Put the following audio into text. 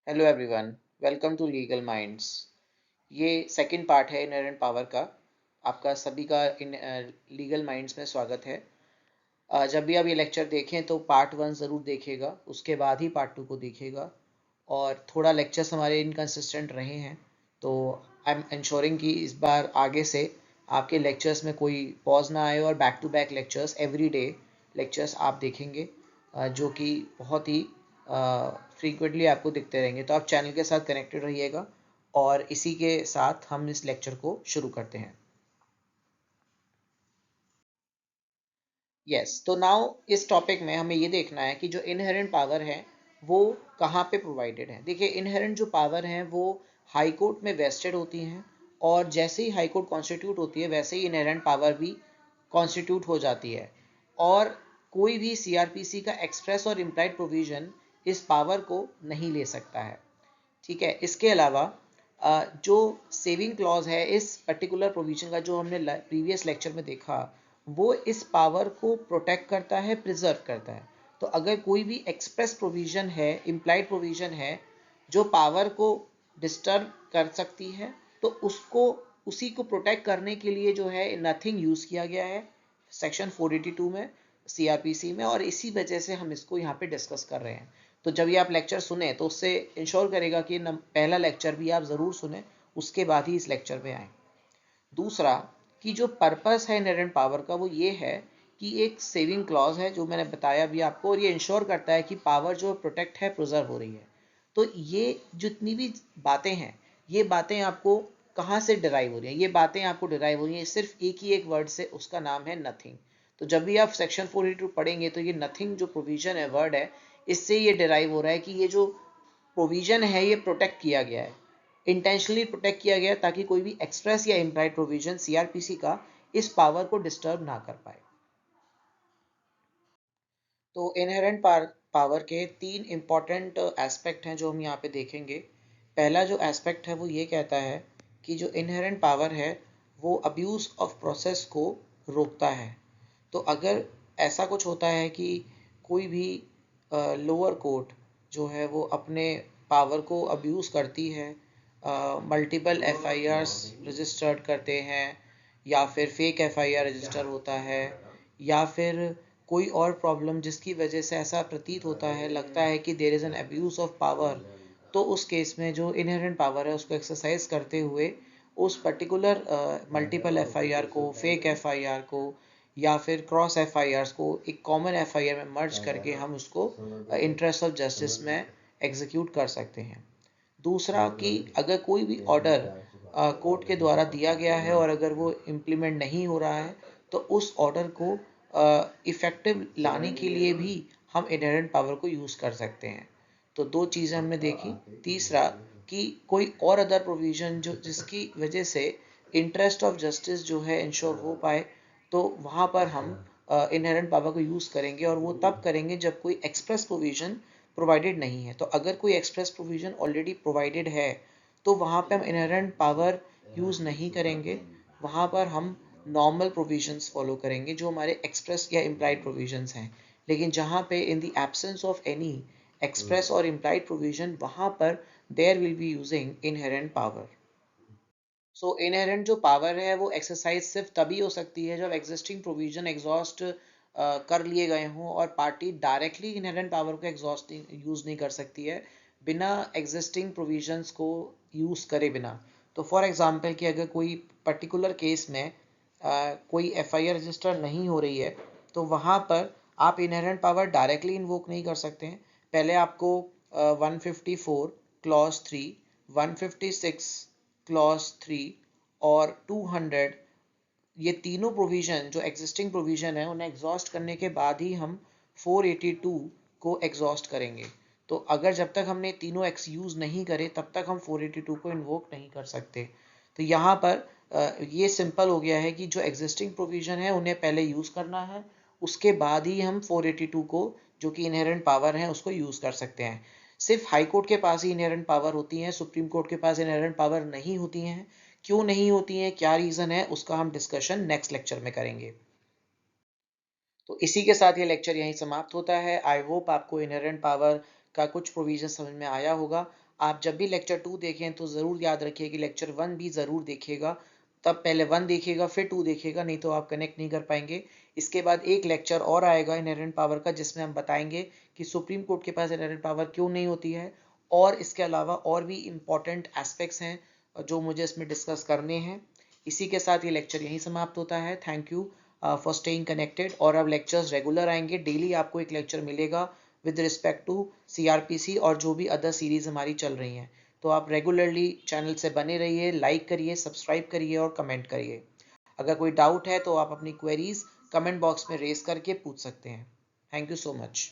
Hello everyone, welcome to legal minds. ये second part है inherent power का। आपका सभी का इन लीगल माइंड्स में स्वागत है। जब भी आप ये लेक्चर देखें तो पार्ट वन ज़रूर देखिएगा, उसके बाद ही पार्ट टू को देखिएगा। और थोड़ा लेक्चर्स हमारे इनकंसिस्टेंट रहे हैं, तो आई एम इंश्योरिंग कि इस बार आगे से आपके लेक्चर्स में कोई पॉज ना आए और back to back lectures every day lectures आप देखेंगे, जो कि बहुत ही फ्रीक्वेंटली आपको दिखते रहेंगे। तो आप चैनल के साथ कनेक्टेड रहिएगा और इसी के साथ हम इस लेक्चर को शुरू करते हैं। यस, तो नाउ इस टॉपिक में हमें ये देखना है कि जो इनहेरेंट पावर है वो कहाँ पे प्रोवाइडेड है। देखिए, इनहेरेंट जो पावर है वो हाई कोर्ट में वेस्टेड होती हैं, और जैसे ही हाई कोर्ट कॉन्स्टिट्यूट होती है वैसे ही इनहेरेंट पावर भी कॉन्स्टिट्यूट हो जाती है। और कोई भी सीआरपीसी का एक्सप्रेस और इम्प्लाइड प्रोविजन इस पावर को नहीं ले सकता है। ठीक है, इसके अलावा जो सेविंग क्लॉज है इस पर्टिकुलर प्रोविजन का, जो हमने प्रीवियस लेक्चर में देखा, वो इस पावर को प्रोटेक्ट करता है, प्रिजर्व करता है। तो अगर कोई भी एक्सप्रेस प्रोविजन है, इम्प्लाइड प्रोविजन है, जो पावर को डिस्टर्ब कर सकती है, तो उसको उसी को प्रोटेक्ट करने के लिए जो है नथिंग यूज़ किया गया है सेक्शन 482 में, सीआरपीसी में, और इसी वजह से हम इसको यहाँ पे डिस्कस कर रहे हैं। तो जब ये आप लेक्चर सुने तो उससे इंश्योर करेगा कि पहला लेक्चर भी आप ज़रूर सुने, उसके बाद ही इस लेक्चर में आए। दूसरा, कि जो पर्पस है इनहेरेंट पावर का वो ये है कि एक सेविंग क्लॉज है, जो मैंने बताया भी आपको, और ये इंश्योर करता है कि पावर जो प्रोटेक्ट है, प्रिजर्व हो रही है। तो ये जितनी भी बातें हैं, ये बातें आपको कहाँ से डिराइव हो रही हैं? ये बातें आपको डिराइव हो रही हैं सिर्फ एक ही एक वर्ड से, उसका नाम है नथिंग। तो जब भी आप सेक्शन 482 पढ़ेंगे तो ये नथिंग जो प्रोविजन है, वर्ड है, इससे ये डिराइव हो रहा है कि ये जो प्रोविजन है ये प्रोटेक्ट किया गया है, इंटेंशनली प्रोटेक्ट किया गया है, ताकि कोई भी एक्सप्रेस या इम्प्लाइड प्रोविजन सीआरपीसी का इस पावर को डिस्टर्ब ना कर पाए। तो इनहेरेंट पावर के तीन इंपॉर्टेंट एस्पेक्ट हैं जो हम यहाँ पे देखेंगे। पहला जो एस्पेक्ट है वो ये कहता है कि जो इनहेरेंट पावर है वो अब्यूज़ ऑफ प्रोसेस को रोकता है। तो अगर ऐसा कुछ होता है कि कोई भी लोअर कोर्ट जो है वो अपने पावर को अब्यूज़ करती है, मल्टीपल एफआईआर्स रजिस्टर्ड करते हैं, या फिर फेक एफआईआर रजिस्टर होता है, या फिर कोई और प्रॉब्लम जिसकी वजह से ऐसा प्रतीत होता है, लगता है कि there is an abuse of power, तो उस केस में जो इनहेरेंट पावर है उसको एक्सरसाइज करते हुए उस पर्टिकुलर मल्टीपल एफआईआर को, फेक एफआईआर को, या फिर क्रॉस एफआईआर्स को एक कॉमन एफआईआर में मर्ज करके हम उसको इंटरेस्ट ऑफ जस्टिस में एग्जीक्यूट कर सकते हैं। दूसरा, कि अगर कोई भी ऑर्डर कोर्ट के द्वारा दिया गया है और अगर वो इम्प्लीमेंट नहीं हो रहा है, तो उस ऑर्डर को इफ़ेक्टिव लाने के लिए भी हम इनहेरेंट पावर को यूज़ कर सकते हैं। तो दो चीज़ें हमने देखी। तीसरा, कि कोई और अदर प्रोविज़न जो जिसकी वजह से इंटरेस्ट ऑफ जस्टिस जो है इंश्योर हो पाए, तो वहाँ पर हम इनहेरेंट पावर को यूज़ करेंगे, और वो तब करेंगे जब कोई एक्सप्रेस प्रोविज़न प्रोवाइडेड नहीं है। तो अगर कोई एक्सप्रेस प्रोविज़न ऑलरेडी प्रोवाइडेड है तो वहाँ पे हम इनहेरेंट पावर यूज़ नहीं करेंगे, वहाँ पर हम नॉर्मल प्रोविजंस फॉलो करेंगे जो हमारे एक्सप्रेस या इम्प्लाइड प्रोविजंस हैं। लेकिन जहाँ पे in the absence of any express और इम्प्लाइड प्रोविजन, वहाँ पर there will be using inherent power. So inherent जो पावर है वो एक्सरसाइज सिर्फ तभी हो सकती है जब एग्जिस्टिंग प्रोविजन एग्जॉस्ट कर लिए गए हों, और पार्टी डायरेक्टली इनहेरेंट पावर को एग्जॉस्ट यूज़ नहीं कर सकती है बिना एग्जिस्टिंग प्रोविजंस को यूज़ करे बिना। तो फॉर एग्जांपल कि अगर कोई पर्टिकुलर केस में कोई एफआईआर रजिस्टर नहीं हो रही है, तो वहाँ पर आप इनहेरेंट पावर डायरेक्टली इन्वोक नहीं कर सकते हैं। पहले आपको 154 क्लॉज 3, 156 क्लॉज 3 और 200, ये तीनों प्रोविजन जो एग्जिस्टिंग प्रोविजन है उन्हें एग्जॉस्ट करने के बाद ही हम 482 को एग्जॉस्ट करेंगे। तो अगर जब तक हमने तीनों एक्स यूज़ नहीं करे तब तक हम 482 को इन्वोक नहीं कर सकते। तो यहाँ पर ये सिंपल हो गया है कि जो एग्जिस्टिंग प्रोविजन है उन्हें पहले यूज़ करना है, उसके बाद ही हम 482 को, जो कि इनहेरेंट पावर है, उसको यूज़ कर सकते हैं। सिर्फ हाई कोर्ट के पास ही इनहेरेंट पावर होती है, सुप्रीम कोर्ट के पास इनहेरेंट पावर नहीं होती हैं। क्यों नहीं होती हैं, क्या रीज़न है, उसका हम डिस्कशन नेक्स्ट लेक्चर में करेंगे। तो इसी के साथ ये लेक्चर यहीं समाप्त होता है। आई होप आपको इनहेरेंट पावर का कुछ प्रोविजन समझ में आया होगा। आप जब भी लेक्चर 2 देखें तो ज़रूर याद रखिए कि लेक्चर 1 भी ज़रूर देखिएगा। तब पहले 1 देखिएगा फिर 2 देखिएगा, नहीं तो आप कनेक्ट नहीं कर पाएंगे। इसके बाद एक लेक्चर और आएगा इनहेरेंट पावर का, जिसमें हम बताएंगे कि सुप्रीम कोर्ट के पास इनहेरेंट पावर क्यों नहीं होती है, और इसके अलावा और भी इम्पॉर्टेंट एस्पेक्ट्स हैं जो मुझे इसमें डिस्कस करने हैं। इसी के साथ ये लेक्चर यहीं समाप्त होता है। Thank you for staying connected. और अब लेक्चर्स रेगुलर आएंगे, डेली आपको एक लेक्चर मिलेगा विद रिस्पेक्ट टू CRPC और जो भी अदर सीरीज हमारी चल रही हैं। तो आप रेगुलरली चैनल से बने रहिए, लाइक करिए, सब्सक्राइब करिए और कमेंट करिए। अगर कोई डाउट है तो आप अपनी क्वेरीज कमेंट बॉक्स में रेज करके पूछ सकते हैं। Thank you so much.